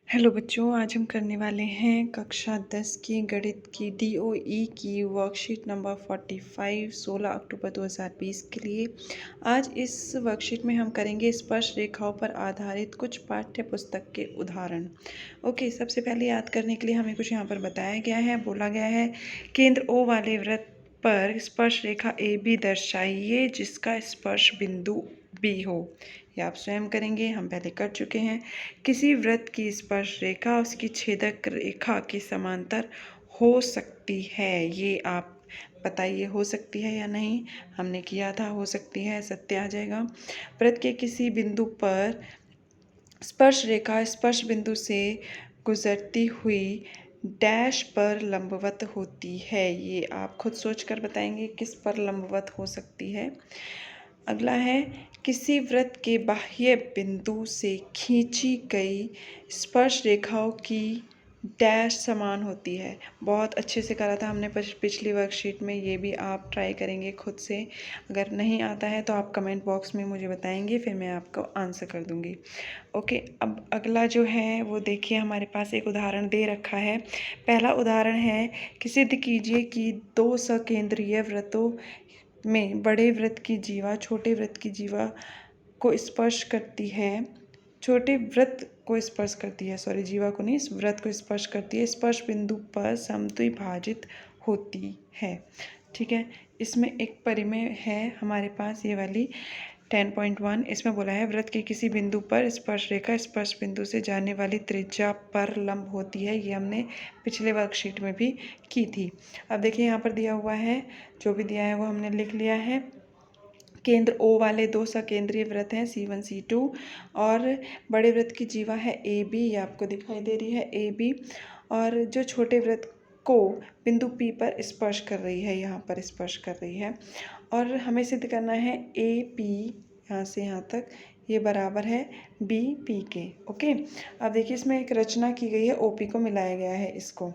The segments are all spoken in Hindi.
हेलो बच्चों, आज हम करने वाले हैं कक्षा 10 की गणित की डीओई की वर्कशीट नंबर 45 16 अक्टूबर 2020 के लिए। आज इस वर्कशीट में हम करेंगे स्पर्श रेखाओं पर आधारित कुछ पाठ्य पुस्तक के उदाहरण। ओके, सबसे पहले याद करने के लिए हमें कुछ यहाँ पर बताया गया है, बोला गया है केंद्र ओ वाले वृत्त पर स्पर्श रेखा ए बी दर्शाइए जिसका स्पर्श बिंदु बी हो। ये आप स्वयं करेंगे, हम पहले कर चुके हैं। किसी वृत्त की स्पर्श रेखा उसकी छेदक रेखा के समांतर हो सकती है। ये आप बताइए, हो सकती है या नहीं। हमने किया था, हो सकती है, सत्य आ जाएगा। वृत्त के किसी बिंदु पर स्पर्श रेखा स्पर्श बिंदु से गुजरती हुई डैश पर लंबवत होती है। ये आप खुद सोचकर बताएंगे किस पर लंबवत हो सकती है। अगला है किसी वृत्त के बाह्य बिंदु से खींची गई स्पर्श रेखाओं की डैश समान होती है। बहुत अच्छे से करा था हमने पिछली वर्कशीट में, ये भी आप ट्राई करेंगे खुद से। अगर नहीं आता है तो आप कमेंट बॉक्स में मुझे बताएंगे, फिर मैं आपको आंसर कर दूंगी। ओके, अब अगला जो है वो देखिए, हमारे पास एक उदाहरण दे रखा है। पहला उदाहरण है कि सिद्ध कीजिए कि दो सकेंद्रीय वृत्तों में बड़े वृत्त की जीवा छोटे वृत्त की जीवा को स्पर्श करती है। छोटे वृत्त को स्पर्श करती है, सॉरी, जीवा को नहीं, इस वृत्त को स्पर्श करती है, स्पर्श बिंदु पर समद्विभाजित होती है। ठीक है, इसमें एक परिमेय है हमारे पास, ये वाली 10.1। इसमें बोला है वृत्त के किसी बिंदु पर स्पर्श रेखा स्पर्श बिंदु से जाने वाली त्रिज्या पर लंब होती है। ये हमने पिछले वर्कशीट में भी की थी। अब देखिए यहाँ पर दिया हुआ है, जो भी दिया है वो हमने लिख लिया है। केंद्र ओ वाले दो सकेंद्रीय वृत्त हैं C1 C2 और बड़े वृत्त की जीवा है ए बी, ये आपको दिखाई दे रही है ए बी, और जो छोटे वृत्त को बिंदु P पर स्पर्श कर रही है, यहाँ पर स्पर्श कर रही है। और हमें सिद्ध करना है ए पी यहाँ से यहाँ तक ये बराबर है बी पी के। ओके, अब देखिए इसमें एक रचना की गई है, ओपी को मिलाया गया है इसको।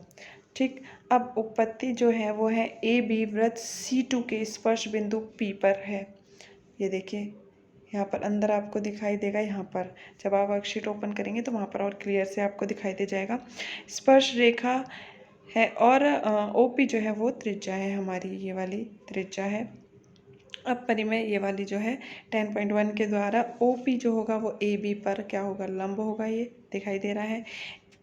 ठीक, अब उत्पत्ति जो है वो है ए बी वृत्त C2 के स्पर्श बिंदु P पर है। ये देखिए यहाँ पर अंदर आपको दिखाई देगा, यहाँ पर जब आप वर्कशीट ओपन करेंगे तो वहाँ पर और क्लियर से आपको दिखाई दे जाएगा। स्पर्श रेखा है और ओपी जो है वो त्रिज्या है हमारी, ये वाली त्रिज्या है। अब परिमेय ये वाली जो है 10.1 के द्वारा ओपी जो होगा वो ए बी पर क्या होगा, लंब होगा। ये दिखाई दे रहा है।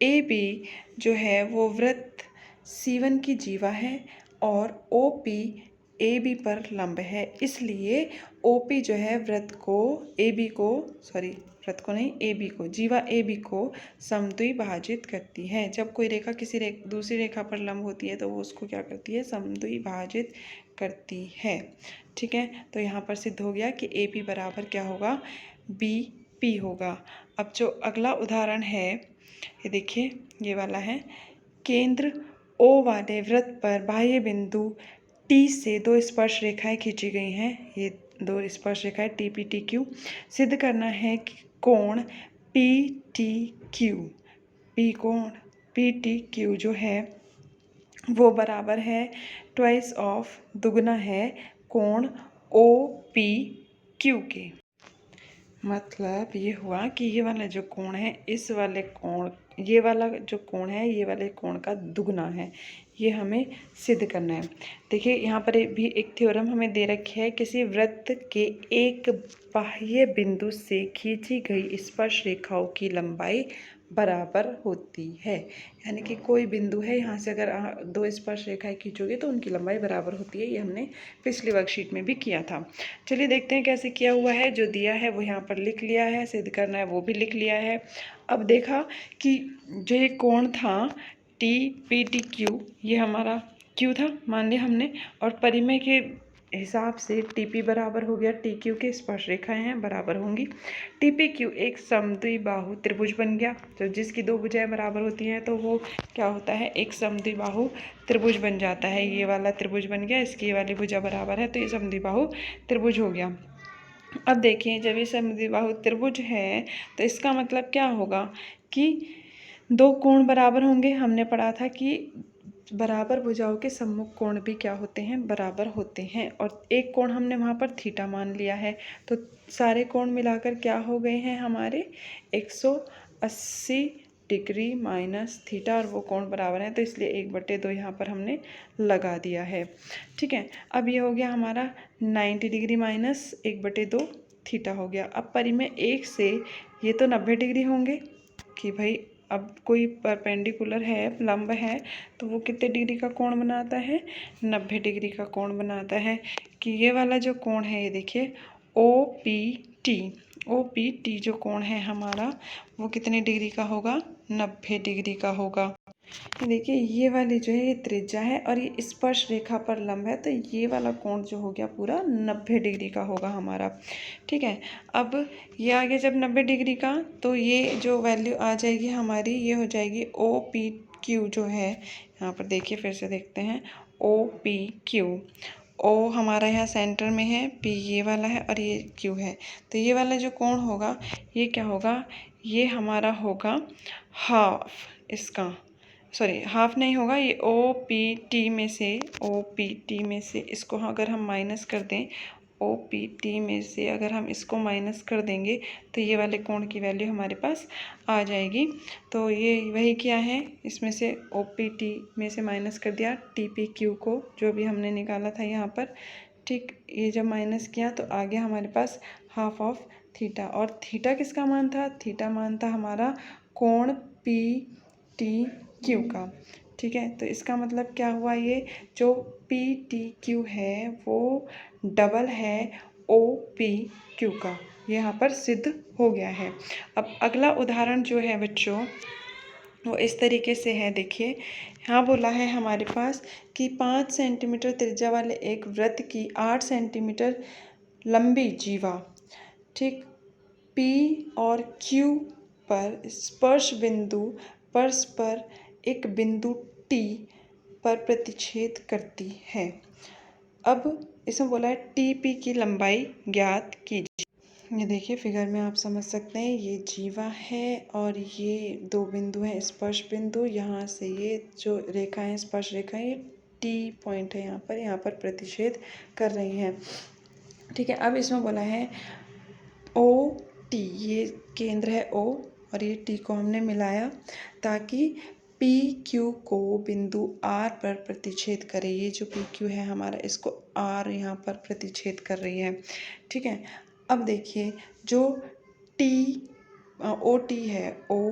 ए बी जो है वो वृत्त C1 की जीवा है और OP ए बी पर लंब है, इसलिए OP जो है वृत्त को ए बी को, सॉरी वृत्त को नहीं, ए बी को, जीवा ए बी को समद्विभाजित करती है। जब कोई रेखा किसी दूसरी रेखा पर लंब होती है तो वो उसको क्या करती है, समद्विभाजित करती है। ठीक है, तो यहाँ पर सिद्ध हो गया कि ए पी बराबर क्या होगा, बी पी होगा। अब जो अगला उदाहरण है ये देखिए, ये वाला है। केंद्र ओ वाले वृत्त पर बाह्य बिंदु टी से दो स्पर्श रेखाएं खींची गई हैं। ये दो स्पर्श रेखाएं टी पी टी क्यू। सिद्ध करना है कि कोण पी टी क्यू, कोण पी टी क्यू जो है वो बराबर है ट्वाइस ऑफ, दुगना है कोण ओ पी क्यू के। मतलब ये हुआ कि ये वाला जो कोण है, इस वाले कोण, ये वाला जो कोण है ये वाले कोण का दुगना है। ये हमें सिद्ध करना है। देखिए यहाँ पर भी एक थ्योरम हमें दे रखी है, किसी वृत्त के एक बाह्य बिंदु से खींची गई स्पर्श रेखाओं की लंबाई बराबर होती है। यानी कि कोई बिंदु है, यहाँ से अगर दो स्पर्श रेखाएं खींचोगे तो उनकी लंबाई बराबर होती है। ये हमने पिछली वर्कशीट में भी किया था। चलिए देखते हैं कैसे किया हुआ है। जो दिया है वो यहाँ पर लिख लिया है, सिद्ध करना है वो भी लिख लिया है। अब देखा कि जो ये कोण था टी पी टी क्यू, ये हमारा क्यू था मान लिया हमने, और परिमेय के हिसाब से टी पी बराबर हो गया टी क्यू के, स्पर्श रेखाएं हैं बराबर होंगी। टी पी क्यू एक समद्विबाहु त्रिभुज बन गया। तो जिसकी दो भुजाएं बराबर होती हैं तो वो क्या होता है, एक समद्विबाहु त्रिभुज बन जाता है। ये वाला त्रिभुज बन गया, इसकी ये वाली भुजा बराबर है, तो ये समद्विबाहु त्रिभुज हो गया। अब देखिए जब ये समद्विबाहु त्रिभुज है तो इसका मतलब क्या होगा कि दो कोण बराबर होंगे। हमने पढ़ा था कि बराबर भुजाओं के सम्मुख कोण भी क्या होते हैं, बराबर होते हैं। और एक कोण हमने वहाँ पर थीटा मान लिया है, तो सारे कोण मिलाकर क्या हो गए हैं हमारे 180 डिग्री माइनस थीटा, और वो कोण बराबर है तो इसलिए 1/2 यहाँ पर हमने लगा दिया है। ठीक है, अब ये हो गया हमारा 90 डिग्री माइनस 1/2 थीटा हो गया। अब परिमेय 1 से ये तो 90 डिग्री होंगे कि भाई अब कोई परपेंडिकुलर है, लंब है, तो वो कितने डिग्री का कोण बनाता है, 90 डिग्री का कोण बनाता है। कि ये वाला जो कोण है, ये देखिए ओ पी टी जो कोण है हमारा, वो कितने डिग्री का होगा, 90 डिग्री का होगा। ये देखिए ये वाली जो है ये त्रिज्या है और ये स्पर्श रेखा पर लंब है, तो ये वाला कोण जो हो गया पूरा 90 डिग्री का होगा हमारा। ठीक है, अब ये आ गया जब 90 डिग्री का, तो ये जो वैल्यू आ जाएगी हमारी, ये हो जाएगी ओ पी क्यू जो है, यहाँ पर देखिए फिर से देखते हैं, ओ पी क्यू। ओ हमारा यहाँ सेंटर में है, पी ये वाला है और ये क्यू है, तो ये वाला जो कोण होगा ये क्या होगा, ये हमारा होगा हाफ, इसका सॉरी हाफ नहीं होगा, ये ओ पी टी में से इसको अगर हम माइनस कर दें, ओ पी टी में से अगर हम इसको माइनस कर देंगे तो ये वाले कोण की वैल्यू हमारे पास आ जाएगी। तो ये वही क्या है, इसमें से ओ पी टी में से माइनस कर दिया टी पी क्यू को, जो भी हमने निकाला था यहाँ पर। ठीक, ये जब माइनस किया तो आ गया हमारे पास हाफ ऑफ थीटा, और थीटा किसका मान था, थीटा मान था हमारा कोण पी टी क्यू का। ठीक है, तो इसका मतलब क्या हुआ, ये जो पी टी क्यू है वो डबल है ओ पी क्यू का, यहाँ पर सिद्ध हो गया है। अब अगला उदाहरण जो है बच्चों वो इस तरीके से है, देखिए यहाँ बोला है हमारे पास कि 5 सेंटीमीटर त्रिज्या वाले एक वृत्त की 8 सेंटीमीटर लंबी जीवा, ठीक, पी और क्यू पर स्पर्श बिंदु परस्पर एक बिंदु टी पर प्रतिच्छेद करती है। अब इसमें बोला है टी पी की लंबाई ज्ञात कीजिए। ये देखिए फिगर में आप समझ सकते हैं, ये जीवा है और ये दो बिंदु हैं स्पर्श बिंदु, यहाँ से ये जो रेखा है स्पर्श रेखा है, ये टी पॉइंट है, यहाँ पर प्रतिच्छेद कर रही हैं। ठीक है, अब इसमें बोला है ओ टी, ये केंद्र है ओ और ये टी को हमने मिलाया ताकि पी क्यू को बिंदु आर पर प्रतिच्छेद करे। ये जो पी क्यू है हमारा, इसको आर यहाँ पर प्रतिच्छेद कर रही है। ठीक है, अब देखिए जो टी ओ टी है, ओ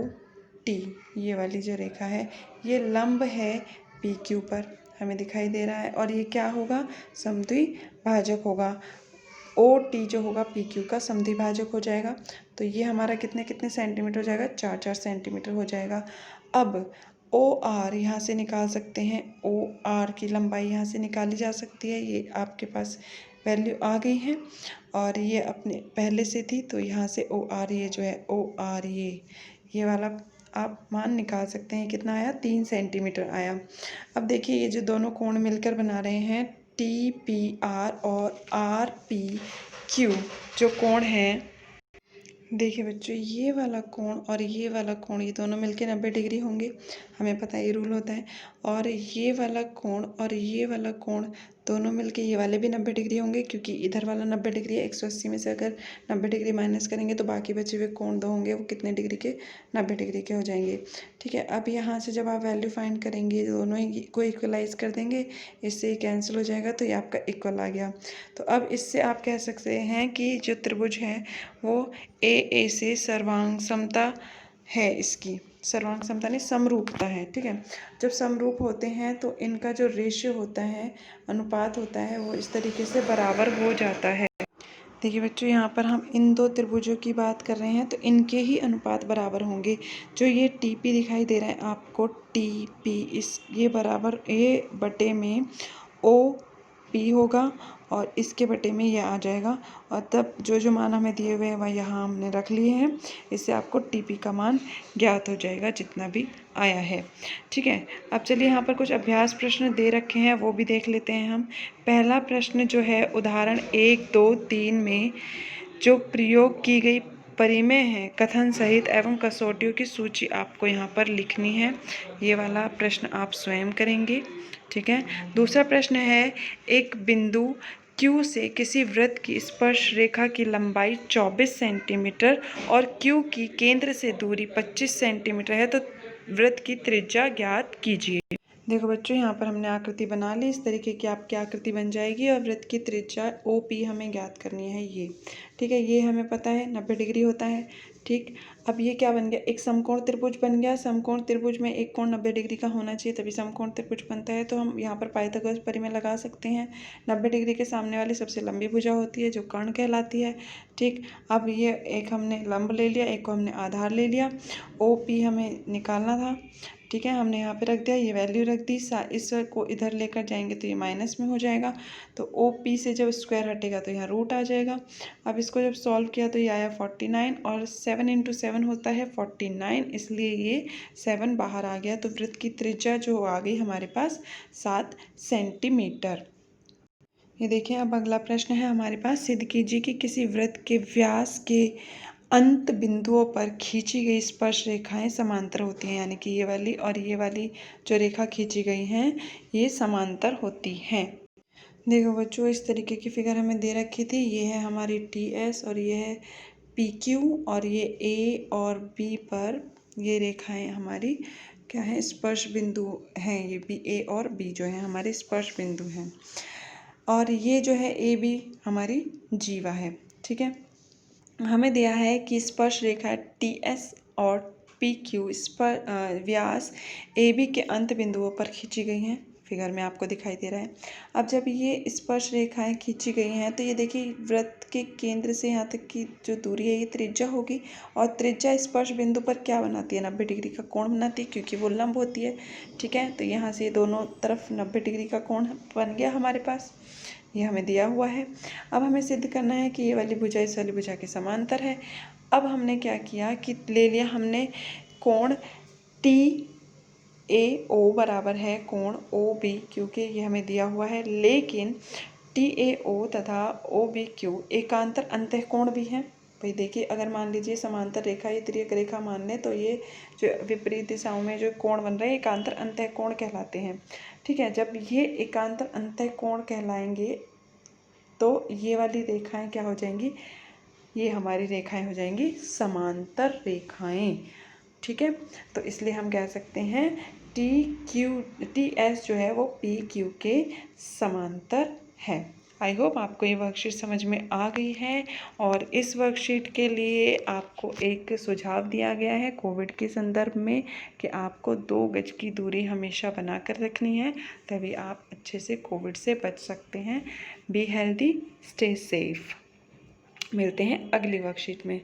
टी ये वाली जो रेखा है ये लंब है पी क्यू पर, हमें दिखाई दे रहा है, और ये क्या होगा, समद्विभाजक होगा। ओ टी जो होगा पी क्यू का समद्विभाजक हो जाएगा, तो ये हमारा कितने कितने सेंटीमीटर हो जाएगा, 4 सेंटीमीटर हो जाएगा। अब ओ आर यहाँ से निकाल सकते हैं, ओ आर की लंबाई यहाँ से निकाली जा सकती है, ये आपके पास वैल्यू आ गई है और ये अपने पहले से थी, तो यहाँ से ओ आर ये जो है ओ आर ये वाला आप मान निकाल सकते हैं, कितना आया, 3 सेंटीमीटर आया। अब देखिए ये जो दोनों कोण मिलकर बना रहे हैं टी पी आर और आर पी क्यू जो कोण है, देखिए बच्चों ये वाला कोण और ये वाला कोण ये दोनों मिलके 90 डिग्री होंगे, हमें पता है ये रूल होता है। और ये वाला कोण और ये वाला कोण दोनों मिलके ये वाले भी 90 डिग्री होंगे, क्योंकि इधर वाला 90 डिग्री है, 180 में से अगर 90 डिग्री माइनस करेंगे तो बाकी बचे हुए कोण दो होंगे वो कितने डिग्री के, 90 डिग्री के हो जाएंगे। ठीक है, अब यहाँ से जब आप वैल्यू फाइंड करेंगे दोनों ही को इक्वलाइज कर देंगे, इससे कैंसिल हो जाएगा, तो ये आपका इक्वल आ गया। तो अब इससे आप कह सकते हैं कि जो त्रिभुज है वो ए से सर्वांग समता है, इसकी सर्वांग समता नहीं समरूपता है। ठीक है, जब समरूप होते हैं तो इनका जो रेशियो होता है, अनुपात होता है, वो इस तरीके से बराबर हो जाता है। देखिए बच्चों यहाँ पर हम इन दो त्रिभुजों की बात कर रहे हैं तो इनके ही अनुपात बराबर होंगे। जो ये टी पी दिखाई दे रहा है आपको, टी पी इस ये बराबर ए बटे में ओ पी होगा और इसके बटे में यह आ जाएगा, और तब जो जो मान हमें दिए हुए हैं वह यहाँ हमने रख लिए हैं, इससे आपको टी पी का मान ज्ञात हो जाएगा जितना भी आया है। ठीक है, अब चलिए यहाँ पर कुछ अभ्यास प्रश्न दे रखे हैं वो भी देख लेते हैं हम। पहला प्रश्न जो है उदाहरण 1, 2, 3 में जो प्रयोग की गई परिमेय है कथन सहित एवं कसौटियों की सूची आपको यहाँ पर लिखनी है। ये वाला प्रश्न आप स्वयं करेंगे। ठीक है, दूसरा प्रश्न है एक बिंदु Q से किसी वृत्त की स्पर्श रेखा की लंबाई 24 सेंटीमीटर और Q की केंद्र से दूरी 25 सेंटीमीटर है, तो वृत्त की त्रिज्या ज्ञात कीजिए। देखो बच्चों, यहाँ पर हमने आकृति बना ली। इस तरीके की आपकी आकृति बन जाएगी और वृत्त की त्रिज्या OP हमें ज्ञात करनी है ये। ठीक है, ये हमें पता है 90 डिग्री होता है। ठीक, अब ये क्या बन गया, एक समकोण त्रिभुज बन गया। समकोण त्रिभुज में एक कोण 90 डिग्री का होना चाहिए तभी समकोण त्रिभुज बनता है। तो हम यहाँ पर पाइथागोरस परिमेय लगा सकते हैं। 90 डिग्री के सामने वाली सबसे लंबी भुजा होती है जो कर्ण कहलाती है। ठीक, अब ये एक हमने लंब ले लिया, एक को हमने आधार ले लिया। OP हमें निकालना था। ठीक है, हमने यहाँ पे रख दिया, ये वैल्यू रख दी। इस को इधर लेकर जाएंगे तो ये माइनस में हो जाएगा। तो OP से जब स्क्वायर हटेगा तो यहाँ रूट आ जाएगा। अब इसको जब सॉल्व किया तो ये आया 49 और 7 × 7 होता है 49, इसलिए ये 7 बाहर आ गया। तो वृत्त की त्रिज्या जो आ गई हमारे पास 7 सेंटीमीटर। ये देखिए, अब अगला प्रश्न है हमारे पास। सिद्ध कीजिए कि किसी वृत्त के व्यास के अंत बिंदुओं पर खींची गई स्पर्श रेखाएं समांतर होती हैं, यानी कि ये वाली और ये वाली जो रेखा खींची गई हैं ये समांतर होती हैं। देखो बच्चों, इस तरीके की फिगर हमें दे रखी थी। ये है हमारी TS और ये है PQ और ये A और B पर ये रेखाएं हमारी क्या है, स्पर्श बिंदु हैं। ये भी A और B जो है हमारे स्पर्श बिंदु हैं और ये जो है AB हमारी जीवा है। ठीक है, हमें दिया है कि स्पर्श रेखा TS और PQ व्यास AB के अंत बिंदुओं पर खींची गई हैं। फिगर में आपको दिखाई दे रहा है। अब जब ये स्पर्श रेखाएं खींची गई हैं तो ये देखिए, वृत्त के केंद्र से यहाँ तक की जो दूरी है ये त्रिज्या होगी और त्रिज्या स्पर्श बिंदु पर क्या बनाती है, 90 डिग्री का कोण बनाती है क्योंकि वो लंब होती है। ठीक है, तो यहाँ से दोनों तरफ 90 डिग्री का कोण बन गया हमारे पास। ये हमें दिया हुआ है। अब हमें सिद्ध करना है कि ये वाली भुजा इस वाली भुजा के समांतर है। अब हमने क्या किया कि ले लिया हमने कोण TAO बराबर है कोण OB, क्योंकि ये हमें दिया हुआ है। लेकिन TAO तथा OBQ एकांतर अंतःकोण भी हैं। भाई देखिए, अगर मान लीजिए समांतर रेखा ये तिर्यक रेखा मान लें तो ये जो विपरीत दिशाओं में जो कोण बन रहे हैं एकांतर अंतःकोण कहलाते हैं। ठीक है, जब ये एकांतर अंतःकोण कहलाएंगे तो ये वाली रेखाएं क्या हो जाएंगी, ये हमारी रेखाएं हो जाएंगी समांतर रेखाएं। ठीक है, तो इसलिए हम कह सकते हैं TS जो है वो PQ के समांतर है। आई होप आपको ये वर्कशीट समझ में आ गई है। और इस वर्कशीट के लिए आपको एक सुझाव दिया गया है कोविड के संदर्भ में कि आपको 2 गज की दूरी हमेशा बना कर रखनी है, तभी आप अच्छे से कोविड से बच सकते हैं। Be healthy, stay safe. मिलते हैं अगली वर्कशीट में।